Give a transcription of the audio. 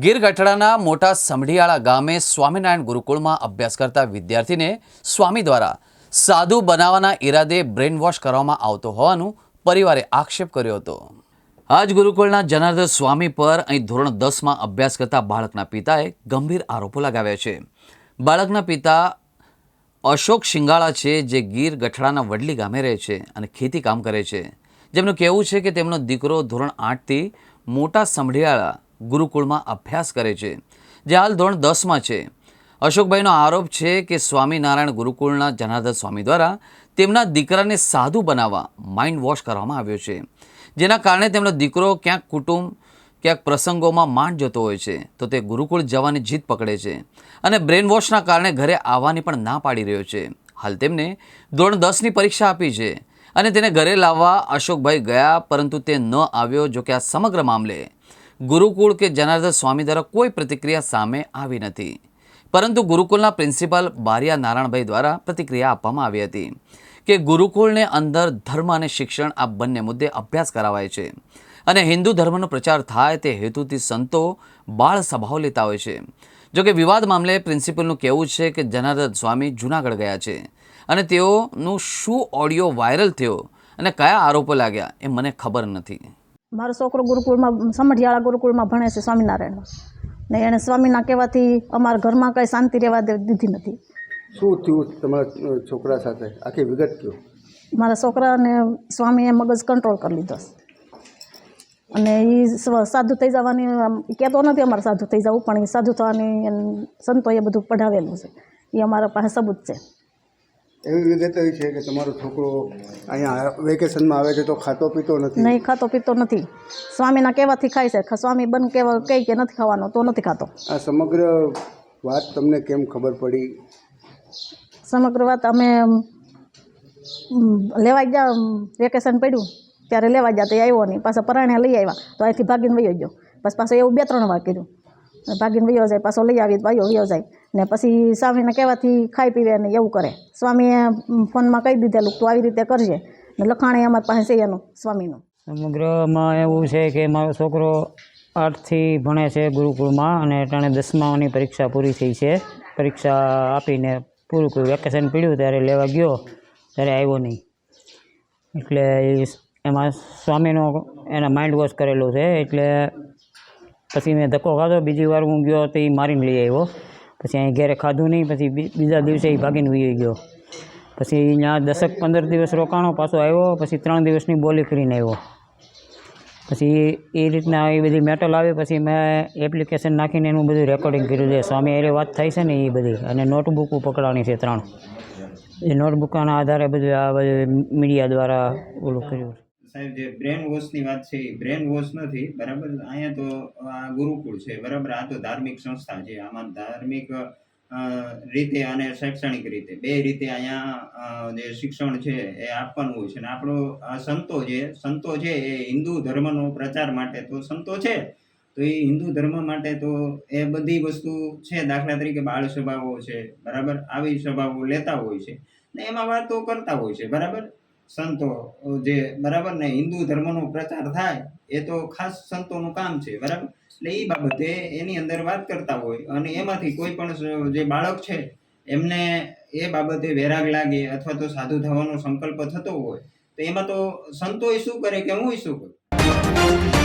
ગીર ગઢડાના મોટા સમઢિયાળા ગામે સ્વામિનારાયણ ગુરુકુળમાં અભ્યાસ કરતા વિદ્યાર્થીને સ્વામી દ્વારા સાધુ બનાવવાના ઈરાદે બ્રેન વોશ કરવામાં આવતો હોવાનું પરિવારે આક્ષેપ કર્યો હતો। આજ ગુરુકુળના જનાર્દન સ્વામી પર અહીં ધોરણ 10માં અભ્યાસ કરતા બાળકના પિતાએ ગંભીર આરોપો લગાવ્યા છે। બાળકના પિતા અશોક શિંગાળા છે, જે ગીર ગઢડાના વડલી ગામે રહે છે અને ખેતી કામ કરે છે, જેમનું કહેવું છે કે તેમનો દીકરો ધોરણ 8થી મોટા સમઢિયાળા ગુરુકુળમાં અભ્યાસ કરે છે, જે હાલ ધોરણ 10માં છે। અશોકભાઈનો આરોપ છે કે સ્વામિનારાયણ ગુરુકુળના જનાર્દન સ્વામી દ્વારા તેમના દીકરાને સાધુ બનાવવા માઇન્ડ વોશ કરવામાં આવ્યો છે, જેના કારણે તેમનો દીકરો ક્યાંક કુટુંબ ક્યાંક પ્રસંગોમાં માંડ જતો હોય છે તો તે ગુરુકુળ જવાની જીદ પકડે છે અને બ્રેન વોશના કારણે ઘરે આવવાની પણ ના પાડી રહ્યો છે। હાલ તેમને ધોરણ 10ની પરીક્ષા આપી છે અને તેને ઘરે લાવવા અશોકભાઈ ગયા, પરંતુ તે ન આવ્યો। જો કે આ સમગ્ર મામલે ગુરુકુળ કે જનાર્દન સ્વામી દ્વારા કોઈ પ્રતિક્રિયા સામે આવી નથી, પરંતુ ગુરુકુળના પ્રિન્સિપાલ બારિયા નારાયણભાઈ દ્વારા પ્રતિક્રિયા આપવામાં આવી હતી કે ગુરુકુળને અંદર ધર્મ અને શિક્ષણ આ બંને મુદ્દે અભ્યાસ કરાવાય છે અને હિન્દુ ધર્મનો પ્રચાર થાય તે હેતુથી સંતો બાળ સભાઓ લેતા હોય છે। જોકે વિવાદ મામલે પ્રિન્સિપલનું કહેવું છે કે જનાર્દન સ્વામી જૂનાગઢ ગયા છે અને તેઓનું શું ઓડિયો વાયરલ થયો અને કયા આરોપો લાગ્યા એ મને ખબર નથી। મારો છોકરો ગુરુકુળમાં સમઢિયાળા ગુરુકુળમાં ભણે છે સ્વામિનારાયણમાં, ને એણે સ્વામીના કહેવાથી અમારા ઘરમાં કંઈ શાંતિ રહેવા દીધી નથી। શું થયું તમારા છોકરા સાથે, આખી વિગત કહો। મારા છોકરાને સ્વામીએ મગજ કંટ્રોલ કરી લીધો અને એ સાધુ થઈ જવાની કહેતો નથી અમારે સાધુ થઈ જવું, પણ એ સાધુ થવાની સંતોએ બધું પઢાવેલું છે, એ અમારા પાસે સબૂત છે। એવી વિગત એવી છે કે તમારો છોકરો અહીંયા વેકેશનમાં આવે છે તો ખાતો પીતો નથી? નહીં, ખાતો પીતો નથી, સ્વામીના કહેવાથી ખાય છે। સ્વામી બન કહેવા કહે કે નથી ખાવાનો તો નથી ખાતો। આ સમગ્ર વાત તમને કેમ ખબર પડી? સમગ્ર વાત અમે લેવા ગયા, વેકેશન પડ્યું ત્યારે લેવા ગયા તો એ આવ્યો નહીં, પાછા પરાણે લઈ આવ્યા તો અહીંથી ભાગીને વયો ગયો। પછી પાછો એવું 2-3 વાર કર્યું, ભાગીને વયો જાય, પાછો લઈ આવી વયો જાય ને પછી સ્વામીને કહેવાથી ખાઈ પીવે ને એવું કરે। સ્વામીએ ફોનમાં કહી દીધેલું તું આવી રીતે કરજે, ને લખાણે અમારી પાસે છે એનું સ્વામીનું। સમગ્રમાં એવું છે કે મારો છોકરો 8થી ભણે છે ગુરુકુળમાં અને ટાણે 10માની પરીક્ષા પૂરી થઈ છે। પરીક્ષા આપીને પૂરું કર્યું, વેકેશન પડ્યું ત્યારે લેવા ગયો ત્યારે આવ્યો નહીં, એટલે એમાં સ્વામીનો એના માઇન્ડ વોશ કરેલો છે। એટલે પછી મેં ધક્કો ખાધો, બીજી વાર હું ગયો તો એ મારીને લઈ આવ્યો, પછી અહીં ઘેરે ખાધું નહીં, પછી બીજા દિવસે એ ભાગીને વહી ગયો। પછી ત્યાં 10-15 દિવસ રોકાણો, પાછો આવ્યો, પછી 3 દિવસની બોલી કરીને આવ્યો। પછી એ રીતના એ બધી મેટલ આવી, પછી મેં એપ્લિકેશન નાખીને એનું બધું રેકોર્ડિંગ કર્યું છે। સ્વામી એ વાત થાય છે ને એ બધી, અને નોટબુકો પકડાણી છે 3, એ નોટબુકના આધારે બધું આ બધું મીડિયા દ્વારા ઓલું કર્યું। સાહેબ, જે બ્રેન વોશની વાત છે એ બ્રેન વોશ નથી, બરાબર। અહીંયા તો આ ગુરુકુળ છે, બરાબર, આ તો ધાર્મિક સંસ્થા છે, આમાં ધાર્મિક રીતે અને શૈક્ષણિક રીતે બે રીતે અહીંયા જે શિક્ષણ છે એ આપવાનું હોય છે। અને આપણો સંતો છે એ હિન્દુ ધર્મનો પ્રચાર માટે તો સંતો છે, તો એ હિન્દુ ધર્મ માટે તો એ બધી વસ્તુ છે, દાખલા તરીકે બાળ સભાઓ છે, બરાબર, આવી સભાઓ લેતા હોય છે ને એમાં વાતો કરતા હોય છે, બરાબર, સંતો જે, બરાબર ને હિન્દુ ધર્મનો પ્રચાર થાય એ તો ખાસ સંતોનું કામ છે, બરાબર। એટલે એ બાબતે એની અંદર વાત કરતા હોય અને એમાંથી કોઈ પણ જે બાળક છે એમને એ બાબતે વૈરાગ લાગે અથવા તો સાધુ થવાનો સંકલ્પ થતો હોય તો એમાં તો સંતોએ શું કરે કે હું શું કરું।